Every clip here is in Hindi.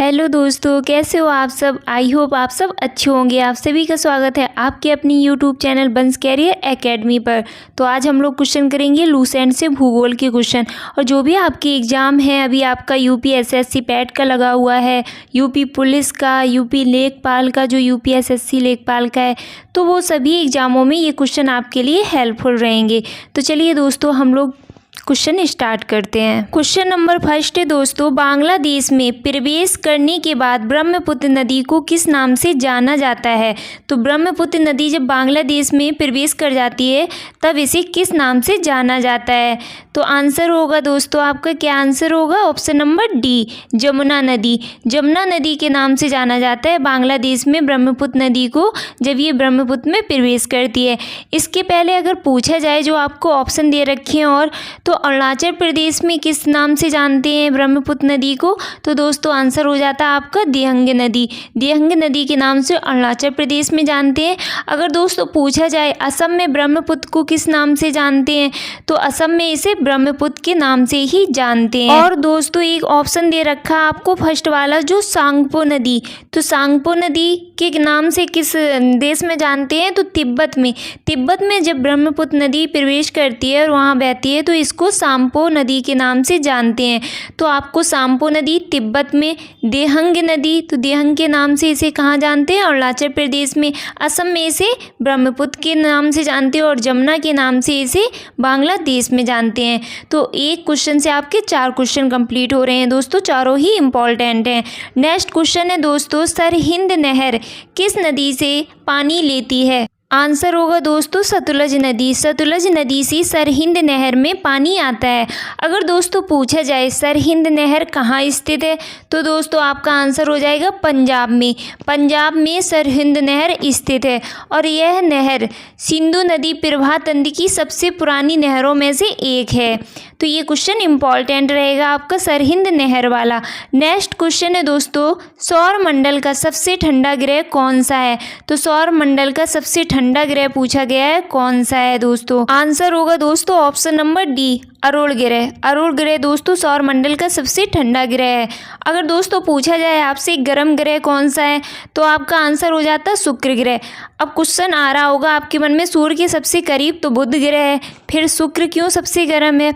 हेलो दोस्तों, कैसे हो आप सब। आई होप आप सब अच्छे होंगे। आप सभी का स्वागत है आपके अपनी यूट्यूब चैनल बंस कैरियर एकेडमी पर। तो आज हम लोग क्वेश्चन करेंगे लूसेंट से भूगोल के क्वेश्चन। और जो भी आपके एग्ज़ाम है, अभी आपका यूपी एसएससी पैट का लगा हुआ है, यूपी पुलिस का, यूपी लेखपाल का, जो यूपी एसएससी लेखपाल का है, तो वो सभी एग्ज़ामों में ये क्वेश्चन आपके लिए हेल्पफुल रहेंगे। तो चलिए दोस्तों, हम लोग क्वेश्चन स्टार्ट करते हैं। क्वेश्चन नंबर फर्स्ट है दोस्तों, बांग्लादेश में प्रवेश करने के बाद ब्रह्मपुत्र नदी को किस नाम से जाना जाता है। तो ब्रह्मपुत्र नदी जब बांग्लादेश में प्रवेश कर जाती है तब इसे किस नाम से जाना जाता है। तो आंसर होगा दोस्तों, आपका क्या आंसर होगा, ऑप्शन नंबर डी, जमुना नदी। जमुना नदी के नाम से जाना जाता है बांग्लादेश में ब्रह्मपुत्र नदी को, जब ये ब्रह्मपुत्र में प्रवेश करती है। इसके पहले अगर पूछा जाए, जो आपको ऑप्शन दे रखे हैं, और तो अरुणाचल प्रदेश में किस नाम से जानते हैं ब्रह्मपुत्र नदी को, तो दोस्तों आंसर हो जाता है आपका दिहंग नदी। दिहंग नदी के नाम से अरुणाचल प्रदेश में जानते हैं। अगर दोस्तों पूछा जाए असम में ब्रह्मपुत्र को किस नाम से जानते हैं, तो असम में इसे ब्रह्मपुत्र के नाम से ही जानते हैं। और दोस्तों एक ऑप्शन दे रखा आपको फर्स्ट वाला, जो सांगपो नदी, तो सांगपो नदी के नाम से किस देश में जानते हैं, तो तिब्बत में। तिब्बत में जब ब्रह्मपुत्र नदी प्रवेश करती है और वहाँ बहती है, तो इसको सांपो नदी के नाम से जानते हैं। तो आपको सांपो नदी तिब्बत में, देहंग नदी, तो देहंग के नाम से इसे कहाँ जानते हैं, अरुणाचल प्रदेश में। असम में इसे ब्रह्मपुत्र के नाम से जानते हैं, और जमुना के नाम से इसे बांग्लादेश में जानते हैं। तो एक क्वेश्चन से आपके 4 क्वेश्चन कंप्लीट हो रहे हैं दोस्तों, चारों ही इंपॉर्टेंट हैं। नेक्स्ट क्वेश्चन है दोस्तों, सरहिंद नहर किस नदी से पानी लेती है। आंसर होगा दोस्तों सतलुज नदी। सतलुज नदी से सरहिंद नहर में पानी आता है। अगर दोस्तों पूछा जाए सरहिंद नहर कहाँ स्थित है, तो दोस्तों आपका आंसर हो जाएगा पंजाब में। पंजाब में सरहिंद नहर स्थित है, और यह नहर सिंधु नदी प्रवाह तंत्र की सबसे पुरानी नहरों में से एक है। तो ये क्वेश्चन इंपॉर्टेंट रहेगा आपका सरहिंद नहर वाला। नेक्स्ट क्वेश्चन है दोस्तों, सौर मंडल का सबसे ठंडा ग्रह कौन सा है। तो सौर मंडल का सबसे ठंडा ग्रह पूछा गया है, कौन सा है दोस्तों। आंसर होगा दोस्तों ऑप्शन नंबर डी, अरुण ग्रह। अरुण ग्रह दोस्तों सौर मंडल का सबसे ठंडा ग्रह है। अगर दोस्तों पूछा जाए आपसे गर्म ग्रह कौन सा है, तो आपका आंसर हो जाता है शुक्र ग्रह। अब क्वेश्चन आ रहा होगा आपके मन में, सूर्य के सबसे करीब तो बुध ग्रह है, फिर शुक्र क्यों सबसे गर्म है।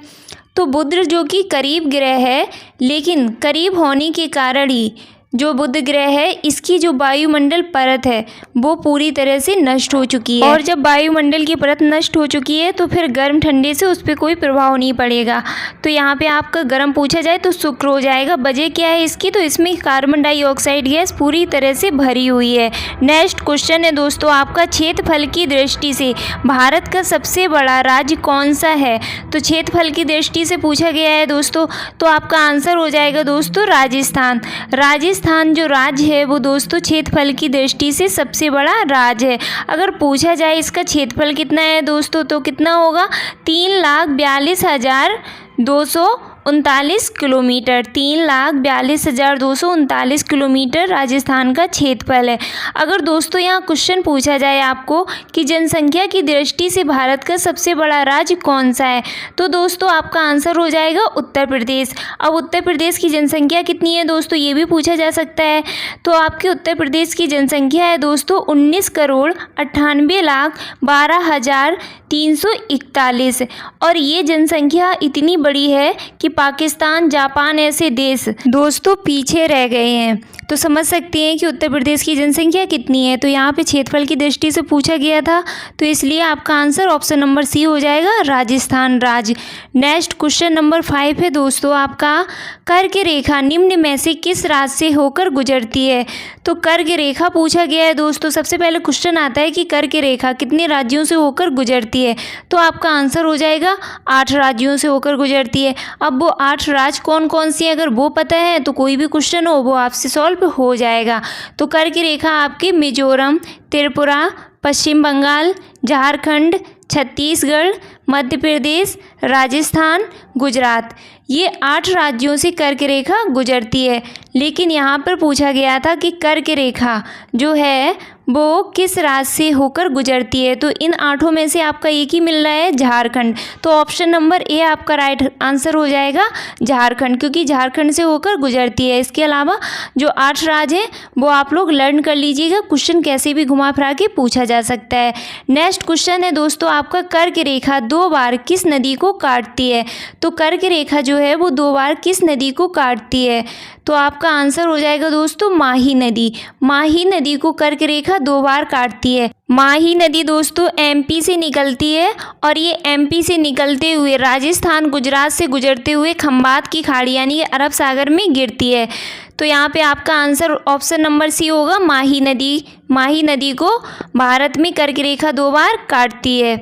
तो बुध जो कि करीब ग्रह है, लेकिन करीब होने के कारण ही जो बुध ग्रह है, इसकी जो वायुमंडल परत है वो पूरी तरह से नष्ट हो चुकी है। और जब वायुमंडल की परत नष्ट हो चुकी है, तो फिर गर्म ठंडे से उस पर कोई प्रभाव नहीं पड़ेगा। तो यहाँ पे आपका गर्म पूछा जाए तो शुक्र हो जाएगा। वजह क्या है इसकी, तो इसमें कार्बन डाइऑक्साइड गैस पूरी तरह से भरी हुई है। नेक्स्ट क्वेश्चन है दोस्तों आपका, क्षेत्रफल की दृष्टि से भारत का सबसे बड़ा राज्य कौन सा है। तो क्षेत्रफल की दृष्टि से पूछा गया है दोस्तों, तो आपका आंसर हो जाएगा दोस्तों राजस्थान। राजस्थान जो राज्य है वो दोस्तों क्षेत्रफल की दृष्टि से सबसे बड़ा राज्य है। अगर पूछा जाए इसका क्षेत्रफल कितना है दोस्तों, तो कितना होगा, 3,42,239 किलोमीटर। 3,42,239 किलोमीटर राजस्थान का क्षेत्रफल है। अगर दोस्तों यहाँ क्वेश्चन पूछा जाए आपको कि जनसंख्या की दृष्टि से भारत का सबसे बड़ा राज्य कौन सा है, तो दोस्तों आपका आंसर हो जाएगा उत्तर प्रदेश। अब उत्तर प्रदेश की जनसंख्या कितनी है दोस्तों, ये भी पूछा जा सकता है। तो आपके उत्तर प्रदेश की जनसंख्या है दोस्तों 19,98,12,341, और ये जनसंख्या इतनी बड़ी है कि पाकिस्तान, जापान ऐसे देश दोस्तों पीछे रह गए हैं। तो समझ सकते हैं कि उत्तर प्रदेश की जनसंख्या कितनी है। तो यहाँ पे क्षेत्रफल की दृष्टि से पूछा गया था, तो इसलिए आपका आंसर ऑप्शन नंबर सी हो जाएगा, राजस्थान राज्य। नेक्स्ट क्वेश्चन नंबर 5 है दोस्तों आपका, कर्क रेखा निम्न में से किस राज्य से होकर गुजरती है। तो कर्क रेखा पूछा गया है दोस्तों। सबसे पहले क्वेश्चन आता है कि कर्क रेखा कितने राज्यों से होकर गुजरती है, तो आपका आंसर हो जाएगा 8 राज्यों से होकर गुजरती है। अब वो 8 राज्य कौन कौन सी है, अगर वो पता है तो कोई भी क्वेश्चन हो वो आपसे सॉल्व हो जाएगा। तो कर्क रेखा आपके मिजोरम, त्रिपुरा, पश्चिम बंगाल, झारखंड, छत्तीसगढ़, मध्य प्रदेश, राजस्थान, गुजरात, ये 8 राज्यों से कर्क रेखा गुजरती है। लेकिन यहाँ पर पूछा गया था कि कर्क रेखा जो है वो किस राज्य से होकर गुजरती है? तो इन 8 में से आपका एक ही मिल रहा है, झारखंड। तो ऑप्शन नंबर ए आपका राइट आंसर हो जाएगा, झारखंड, क्योंकि झारखंड से होकर गुजरती है। इसके अलावा जो 8 राज्य हैं वो आप लोग लर्न कर लीजिएगा, क्वेश्चन कैसे भी घुमा फिरा के पूछा जा सकता है। नेक्स्ट क्वेश्चन है दोस्तों आपका, कर्क रेखा 2 बार किस नदी को काटती है? तो कर्क रेखा जो है वो 2 बार किस नदी को काटती है? तो आपका आंसर हो जाएगा दोस्तों माही नदी। माही नदी को कर्क रेखा 2 बार काटती है। माही नदी दोस्तों एमपी से निकलती है और ये एमपी से निकलते हुए राजस्थान गुजरात से गुजरते हुए खंबात की खाड़ी यानी कि अरब सागर में गिरती है। तो यहाँ पे आपका आंसर ऑप्शन नंबर सी होगा, माही नदी। माही नदी को भारत में कर्क रेखा 2 बार काटती है।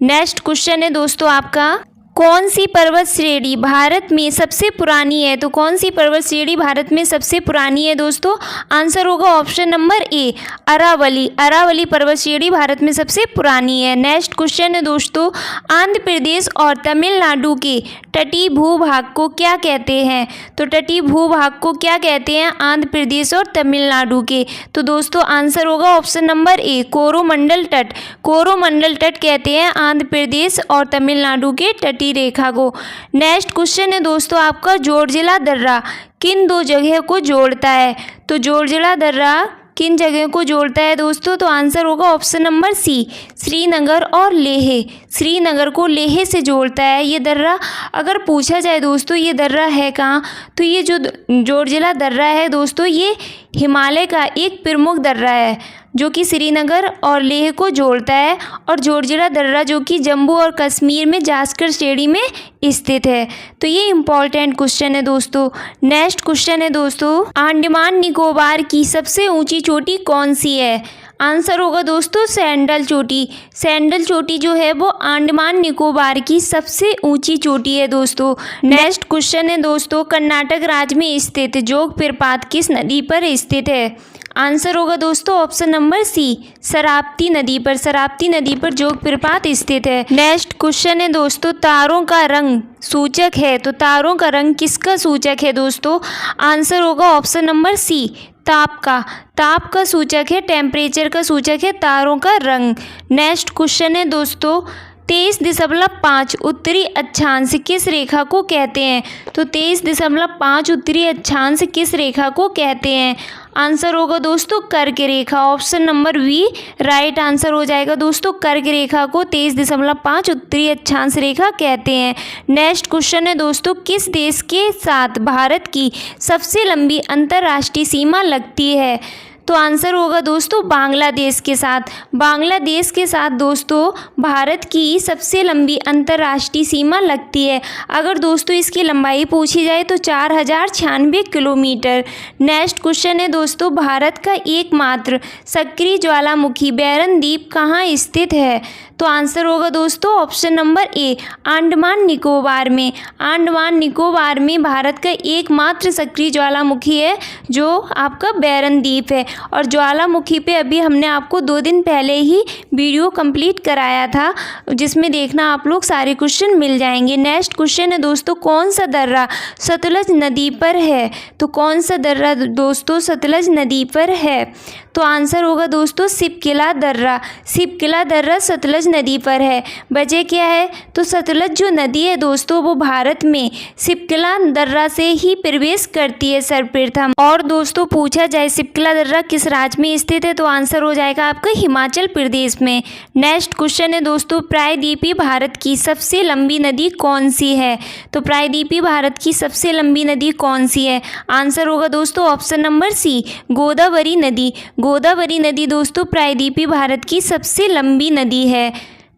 नेक्स्ट क्वेश्चन है दोस्तों आपका, कौन सी पर्वत श्रेणी भारत में सबसे पुरानी है? तो कौन सी पर्वत श्रेणी भारत में सबसे पुरानी है दोस्तों? आंसर होगा option number A, Aravalli. Aravalli पर्वत श्रेणी भारत में सबसे पुरानी है। नेक्स्ट क्वेश्चन है दोस्तों, आंध्र प्रदेश और तमिलनाडु के तटीय भूभाग को क्या कहते हैं? तो तटीय भूभाग को क्या कहते हैं आंध्र प्रदेश और तमिलनाडु के? तो दोस्तों आंसर होगा ऑप्शन नंबर ए, कोरोमंडल तट। कोरोमंडल तट कहते हैं आंध्र प्रदेश और तमिलनाडु के तटीय रेखा को। नेक्स्ट क्वेश्चन है दोस्तों आपका, जोड़जिला दर्रा किन 2 जगह को जोड़ता है? तो जोड़जिला दर्रा किन जगह को जोड़ता है दोस्तों? तो आंसर होगा ऑप्शन नंबर सी, श्रीनगर और लेह। श्रीनगर को लेह से जोड़ता है ये दर्रा। अगर पूछा जाए दोस्तों ये दर्रा है कहाँ, तो ये जो जोड़जिला दर्रा है दोस्तों ये हिमालय का एक प्रमुख दर्रा है जो कि श्रीनगर और लेह को जोड़ता है। और जोड़जिला दर्रा जो कि जम्मू और कश्मीर में जास्कर श्रेणी में स्थित है। तो ये इंपॉर्टेंट क्वेश्चन है दोस्तों। नेक्स्ट क्वेश्चन है दोस्तों, अंडमान निकोबार की सबसे ऊंची चोटी कौन सी है? आंसर होगा दोस्तों सैंडल चोटी। सैंडल चोटी जो है वो अंडमान निकोबार की सबसे ऊंची चोटी है दोस्तों। नेक्स्ट क्वेश्चन है दोस्तों, कर्नाटक राज्य में स्थित जोग प्रपात किस नदी पर स्थित है? आंसर होगा दोस्तों ऑप्शन नंबर सी, शरावती नदी पर। शरावती नदी पर जोग प्रपात स्थित है। नेक्स्ट क्वेश्चन है दोस्तों, तारों का रंग सूचक है। तो तारों का रंग किसका सूचक है दोस्तों? आंसर होगा ऑप्शन नंबर सी, ताप का। ताप का सूचक है, टेम्परेचर का सूचक है तारों का रंग। नेक्स्ट क्वेश्चन है दोस्तों, 23.5 उत्तरी अक्षांश किस रेखा को कहते हैं? तो 23.5 उत्तरी अक्षांश किस रेखा को कहते हैं? आंसर होगा दोस्तों कर्क रेखा। Option number B right answer हो जाएगा दोस्तों, कर्क रेखा को 23.5 उत्तरी अक्षांश रेखा कहते हैं। नेक्स्ट क्वेश्चन है दोस्तों, किस देश के साथ भारत की सबसे लंबी अंतर्राष्ट्रीय सीमा लगती है? तो आंसर होगा दोस्तों बांग्लादेश के साथ। बांग्लादेश के साथ दोस्तों भारत की सबसे लंबी अंतर्राष्ट्रीय सीमा लगती है। अगर दोस्तों इसकी लंबाई पूछी जाए तो 4096 किलोमीटर। नेक्स्ट क्वेश्चन है दोस्तों, भारत का एकमात्र सक्रिय ज्वालामुखी बैरन द्वीप कहाँ स्थित है? तो आंसर होगा दोस्तों ऑप्शन नंबर ए, अंडमान निकोबार में। अंडमान निकोबार में भारत का एकमात्र सक्रिय ज्वालामुखी है जो आपका बैरन द्वीप है। और ज्वालामुखी पे अभी हमने आपको 2 दिन पहले ही वीडियो कंप्लीट कराया था, जिसमें देखना आप लोग सारे क्वेश्चन मिल जाएंगे। नेक्स्ट क्वेश्चन है दोस्तों, कौन सा दर्रा सतलज नदी पर है? तो कौन सा दर्रा दोस्तों सतलज नदी पर है? तो आंसर होगा दोस्तों सिपकिला दर्रा। सिपकिला दर्रा सतलज नदी पर है। वजह क्या है? तो सतलज जो नदी है दोस्तों वो भारत में सिपकिला दर्रा से ही प्रवेश करती है सर्वप्रथम। और दोस्तों पूछा जाए सिपकिला दर्रा किस राज्य में स्थित है? तो आंसर हो जाएगा आपका हिमाचल प्रदेश में। नेक्स्ट क्वेश्चन है दोस्तों, प्रायद्वीपीय भारत की सबसे लंबी नदी कौन सी है? तो प्रायद्वीपीय भारत की सबसे लंबी नदी कौन सी है? आंसर होगा दोस्तों ऑप्शन नंबर सी, गोदावरी नदी। गोदावरी नदी दोस्तों प्रायद्वीपीय भारत की सबसे लंबी नदी है।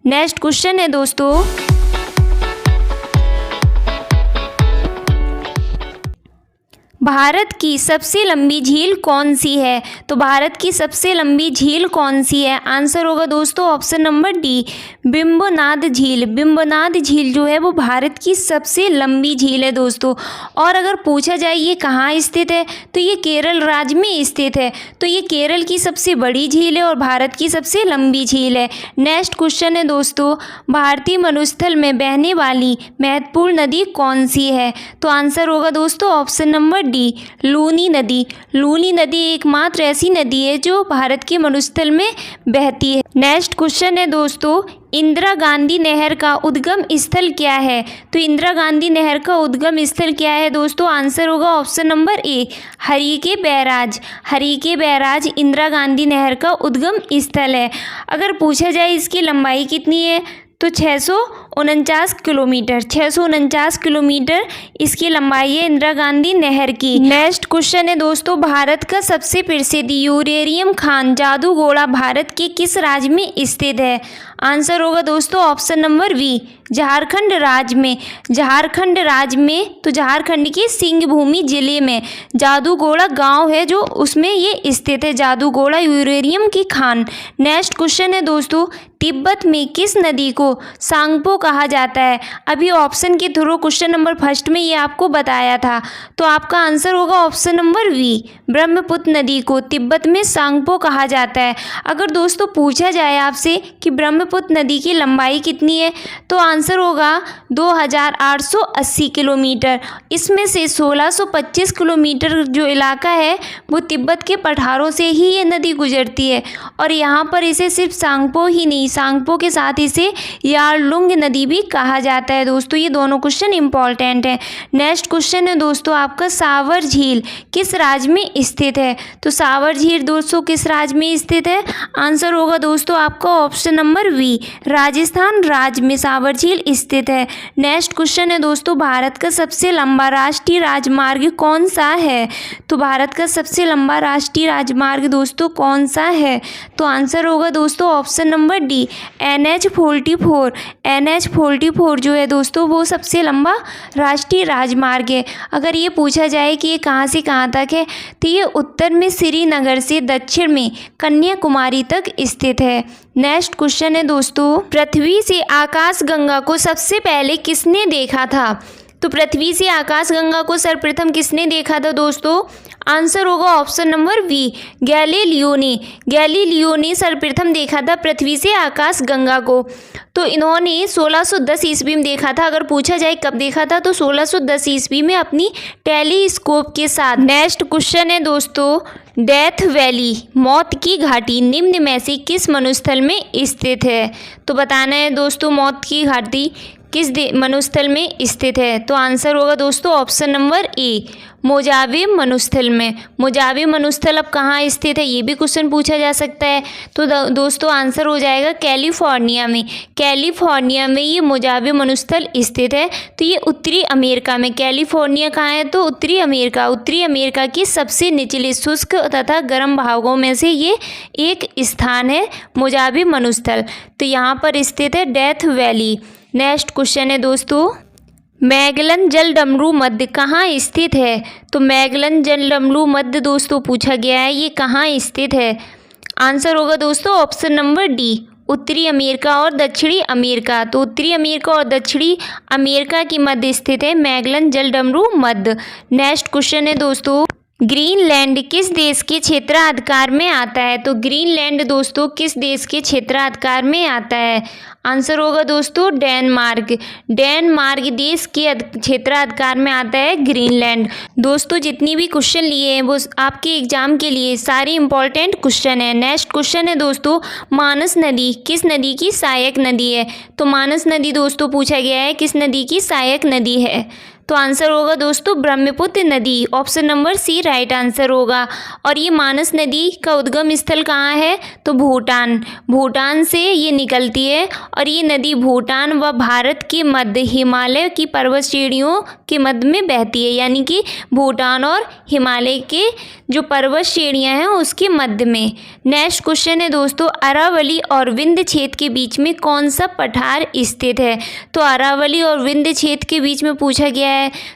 नेक्स्ट क्वेश्चन है दोस्तों, भारत की सबसे लंबी झील कौन सी है? तो भारत की सबसे लंबी झील कौन सी है? आंसर होगा दोस्तों ऑप्शन नंबर डी, बिंबनाद झील। बिंबनाद झील जो है वो भारत की सबसे लंबी झील है दोस्तों। और अगर पूछा जाए ये कहाँ स्थित है तो ये केरल राज्य में स्थित है। तो ये केरल की सबसे बड़ी झील है और भारत की सबसे लंबी झील है। नेक्स्ट क्वेश्चन है दोस्तों, भारतीय मरुस्थल में बहने वाली महत्वपूर्ण नदी कौन सी है? तो आंसर होगा दोस्तों option number D, D Luni नदी। लूनी नदी एकमात्र ऐसी नदी है जो भारत के मरुस्थल में बहती है। नेक्स्ट क्वेश्चन है दोस्तों, इंदिरा गांधी नहर का उद्गम स्थल क्या है? तो इंदिरा गांधी नहर का उद्गम स्थल क्या है दोस्तों? आंसर होगा ऑप्शन नंबर ए, हरीके बैराज। हरीके बैराज इंदिरा गांधी नहर का उद्गम स्थल है। अगर पूछा जाए इसकी लंबाई कितनी है तो 649 किलोमीटर। 649 किलोमीटर इसकी लंबाई है इंदिरा गांधी नहर की। नेक्स्ट क्वेश्चन है दोस्तों, भारत का सबसे प्रसिद्ध यूरेनियम खान जादूगोड़ा भारत के किस राज्य में स्थित है? आंसर होगा दोस्तों ऑप्शन नंबर बी, झारखंड राज्य में। झारखंड राज्य में, तो झारखंड के सिंहभूमि जिले में जादूगोड़ा गांव है जो उसमें ये स्थित है, जादूगोड़ा यूरेनियम की खान। नेक्स्ट क्वेश्चन है दोस्तों, तिब्बत में किस नदी को सांगपो कहा जाता है? अभी ऑप्शन के थ्रू क्वेश्चन नंबर फर्स्ट में ये आपको बताया था, तो आपका आंसर होगा ऑप्शन नंबर बी, ब्रह्मपुत्र नदी को तिब्बत में सांगपो कहा जाता है। अगर दोस्तों पूछा जाए आपसे कि ब्रह्मपुत्र नदी की लंबाई कितनी है तो आंसर होगा 2880 किलोमीटर। इसमें से 1625 किलोमीटर जो इलाका है वो तिब्बत के पठारों से ही ये नदी गुजरती है। और यहाँ पर इसे सिर्फ सांगपो ही नहीं, सांगपो के साथ इसे यारलुंग नदी भी कहा जाता है। दोस्तों ये दोनों क्वेश्चन इंपॉर्टेंट है। नेक्स्ट क्वेश्चन है दोस्तों आपका, सावर झील किस राज्य में स्थित है? तो सावर झील दोस्तों किस राज्य में स्थित है? आंसर होगा दोस्तों आपका ऑप्शन नंबर बी, राजस्थान राज्य में सावर झील स्थित है। नेक्स्ट क्वेश्चन है दोस्तों, भारत का सबसे लंबा राष्ट्रीय राजमार्ग कौन सा है? तो भारत का सबसे लंबा राष्ट्रीय राजमार्ग दोस्तों कौन सा है? तो आंसर होगा दोस्तों option number D, NH-44। NH-44 जो है दोस्तों वो सबसे लंबा राष्ट्रीय राजमार्ग है। अगर ये पूछा जाए कि ये कहाँ से कहाँ तक है तो ये उत्तर में श्रीनगर से दक्षिण में कन्याकुमारी तक स्थित है। नेक्स्ट क्वेश्चन है दोस्तों, पृथ्वी से आकाशगंगा को सबसे पहले किसने देखा था? तो पृथ्वी से आकाशगंगा को सर्वप्रथम किसने देखा था दोस्तों? आंसर होगा ऑप्शन नंबर बी, गैलीलियो ने। गैलीलियो ने सर्वप्रथम देखा था पृथ्वी से आकाशगंगा को। तो इन्होंने 1610 ईस्वी में देखा था। अगर पूछा जाए कब देखा था तो 1610 ईस्वी में अपनी टेलीस्कोप के साथ। नेक्स्ट क्वेश्चन है दोस्तों, डेथ वैली मौत की घाटी निम्न में से किस मरुस्थल में स्थित है? तो बताना है दोस्तों मौत की घाटी किस मरुस्थल में स्थित है? तो आंसर होगा दोस्तों ऑप्शन नंबर ए, मोजावे मरुस्थल में। मोजावे मरुस्थल अब कहाँ स्थित है ये भी क्वेश्चन पूछा जा सकता है। तो दोस्तों आंसर हो जाएगा कैलिफोर्निया में। कैलिफोर्निया में ये मोजावे मरुस्थल स्थित है। तो ये उत्तरी अमेरिका में, कैलिफोर्निया कहाँ है तो उत्तरी अमेरिका। उत्तरी अमेरिका की सबसे निचले शुष्क तथा गर्म भागों में से ये एक स्थान है मोजावे मरुस्थल। तो यहाँ पर स्थित है डेथ वैली। नेक्स्ट क्वेश्चन है दोस्तों, मैगलन जलडमरू मध्य कहाँ स्थित है? तो मैगलन जलडमरू मध्य दोस्तों पूछा गया है, ये कहाँ स्थित है? आंसर होगा दोस्तों ऑप्शन नंबर डी, उत्तरी अमेरिका और दक्षिणी अमेरिका। तो उत्तरी अमेरिका और दक्षिणी अमेरिका की मध्य स्थित है मैगलन जलडमरू मध्य। नेक्स्ट क्वेश्चन है दोस्तों, ग्रीनलैंड किस देश के क्षेत्राधिकार में आता है? तो ग्रीनलैंड दोस्तों किस देश के क्षेत्राधिकार में आता है? आंसर होगा दोस्तों डेनमार्क। डेनमार्क देश के क्षेत्राधिकार में आता है ग्रीनलैंड। दोस्तों जितनी भी क्वेश्चन लिए हैं वो आपके एग्जाम के लिए सारे इंपॉर्टेंट क्वेश्चन है। नेक्स्ट क्वेश्चन है दोस्तों, मानस नदी किस नदी की सहायक नदी है? तो मानस नदी दोस्तों पूछा गया है किस नदी की सहायक नदी है? तो आंसर होगा दोस्तों ब्रह्मपुत्र नदी। Option number C right answer होगा। और ये मानस नदी का उद्गम स्थल कहाँ है? तो भूटान। भूटान से ये निकलती है और ये नदी भूटान व भारत के मध्य हिमालय की पर्वत श्रेणियों के मध्य में बहती है, यानी कि भूटान और हिमालय के जो पर्वत श्रेणियाँ हैं उसके मध्य में। नेक्स्ट क्वेश्चन है दोस्तों, अरावली और विंध्य क्षेत्र के बीच में कौन सा पठार स्थित है? तो अरावली और विंध्य क्षेत्र के बीच में पूछा गया है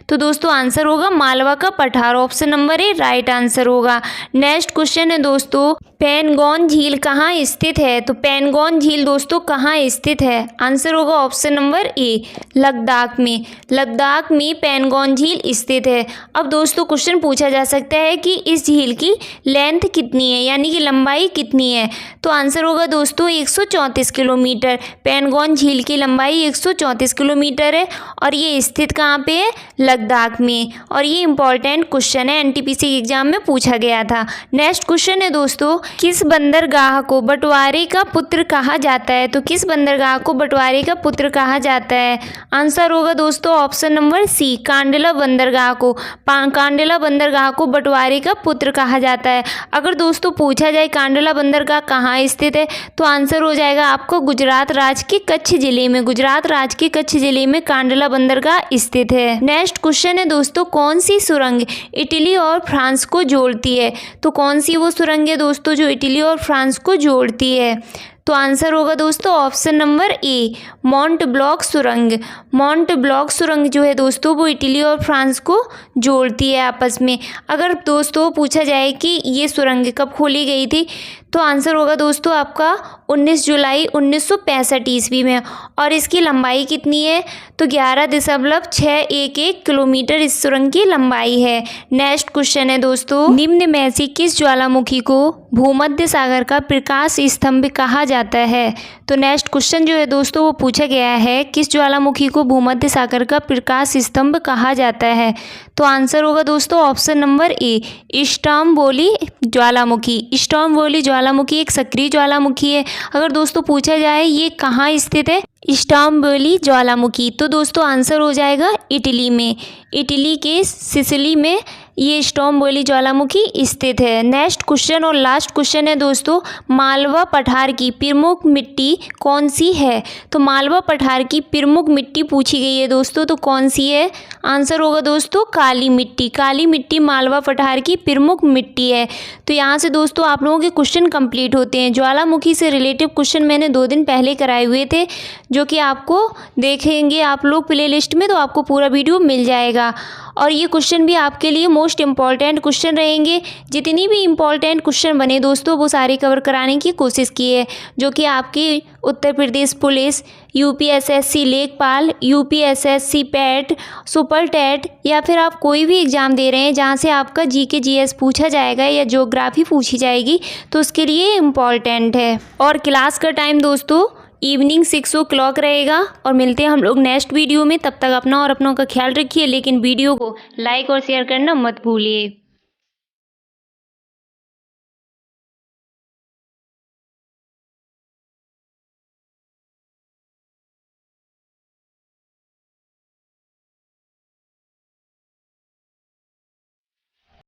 तो दोस्तों आंसर होगा मालवा का पठार। ऑप्शन नंबर ए राइट आंसर होगा। नेक्स्ट क्वेश्चन है दोस्तों, पैंगोंग झील कहाँ स्थित है? तो पैंगोंग झील दोस्तों कहाँ स्थित है? आंसर होगा ऑप्शन नंबर ए लद्दाख में। लद्दाख में पैंगोंग झील स्थित है। अब दोस्तों क्वेश्चन पूछा जा सकता है कि इस झील की लेंथ कितनी है, यानी कि लंबाई कितनी है? तो आंसर होगा दोस्तों 134 किलोमीटर। पैंगोंग झील की लंबाई 134 किलोमीटर है और ये स्थित कहाँ पे है? लद्दाख में। और ये इंपॉर्टेंट क्वेश्चन है, एनटीपीसी एग्जाम में पूछा गया था। नेक्स्ट क्वेश्चन है दोस्तों, किस बंदरगाह को बंटवारे का पुत्र कहा जाता है? तो किस बंदरगाह को बंटवारे का पुत्र कहा जाता है? आंसर होगा दोस्तों ऑप्शन नंबर सी, कांडला बंदरगाह को। कांडला बंदरगाह को बंटवारे का पुत्र कहा जाता है। अगर दोस्तों पूछा जाए कांडला बंदरगाह कहाँ स्थित है, तो आंसर हो जाएगा आपका गुजरात राज्य के कच्छ जिले में। गुजरात राज्य के कच्छ जिले में कांडला बंदरगाह स्थित है। नेक्स्ट क्वेश्चन है दोस्तों, कौन सी सुरंग इटली और फ्रांस को जोड़ती है? तो कौन सी वो सुरंग है दोस्तों जो इटली और फ्रांस को जोड़ती है? तो आंसर होगा दोस्तों ऑप्शन नंबर ए, माउंट ब्लॉक सुरंग। माउंट ब्लॉक सुरंग जो है दोस्तों वो इटली और फ्रांस को जोड़ती है आपस में। अगर दोस्तों पूछा जाए कि ये सुरंग कब खोली गई थी, तो आंसर होगा दोस्तों आपका 19 जुलाई 1965 ईस्वी में। और इसकी लंबाई कितनी है? तो 11.611 किलोमीटर इस सुरंग की लंबाई है। नेक्स्ट क्वेश्चन है दोस्तों, निम्न में से किस ज्वालामुखी को भूमध्य सागर का प्रकाश स्तंभ कहा जाता है? तो नेक्स्ट क्वेश्चन जो है दोस्तों वो पूछा गया है, किस ज्वालामुखी को भूमध्य सागर का प्रकाश स्तंभ कहा जाता है? तो आंसर होगा दोस्तों ऑप्शन नंबर ए, स्ट्रोम्बोली ज्वालामुखी। स्ट्रोम्बोली ज्वालामुखी एक सक्रिय ज्वालामुखी है। अगर दोस्तों पूछा जाए ये कहाँ स्थित है स्ट्रोम्बोली ज्वालामुखी, तो दोस्तों आंसर हो जाएगा इटली में। इटली के सिसिली में ये स्ट्रोम्बोली ज्वालामुखी स्थित है। नेक्स्ट क्वेश्चन और लास्ट क्वेश्चन है दोस्तों, मालवा पठार की प्रमुख मिट्टी कौन सी है? तो मालवा पठार की प्रमुख मिट्टी पूछी गई है दोस्तों, तो कौन सी है? आंसर होगा दोस्तों काली मिट्टी। काली मिट्टी मालवा पठार की प्रमुख मिट्टी है। तो यहाँ से दोस्तों आप लोगों के क्वेश्चन कंप्लीट होते हैं। ज्वालामुखी से रिलेटिव क्वेश्चन मैंने 2 दिन पहले कराए हुए थे, जो कि आपको देखेंगे आप लोग प्लेलिस्ट में, तो आपको पूरा वीडियो मिल जाएगा। और ये क्वेश्चन भी आपके लिए मोस्ट इम्पॉर्टेंट क्वेश्चन रहेंगे। जितनी भी इम्पॉर्टेंट क्वेश्चन बने दोस्तों वो सारे कवर कराने की कोशिश की है, जो कि आपकी उत्तर प्रदेश पुलिस, यूपीएसएससी लेखपाल, यूपीएसएससी पैट, सुपर टेट, या फिर आप कोई भी एग्ज़ाम दे रहे हैं जहाँ से आपका जीके जीएस पूछा जाएगा या ज्योग्राफी पूछी जाएगी, तो उसके लिए इम्पॉर्टेंट है। और क्लास का टाइम दोस्तों इवनिंग 6 o'clock रहेगा। और मिलते हैं हम लोग नेक्स्ट वीडियो में। तब तक अपना और अपनों का ख्याल रखिए, लेकिन वीडियो को लाइक और शेयर करना मत भूलिए।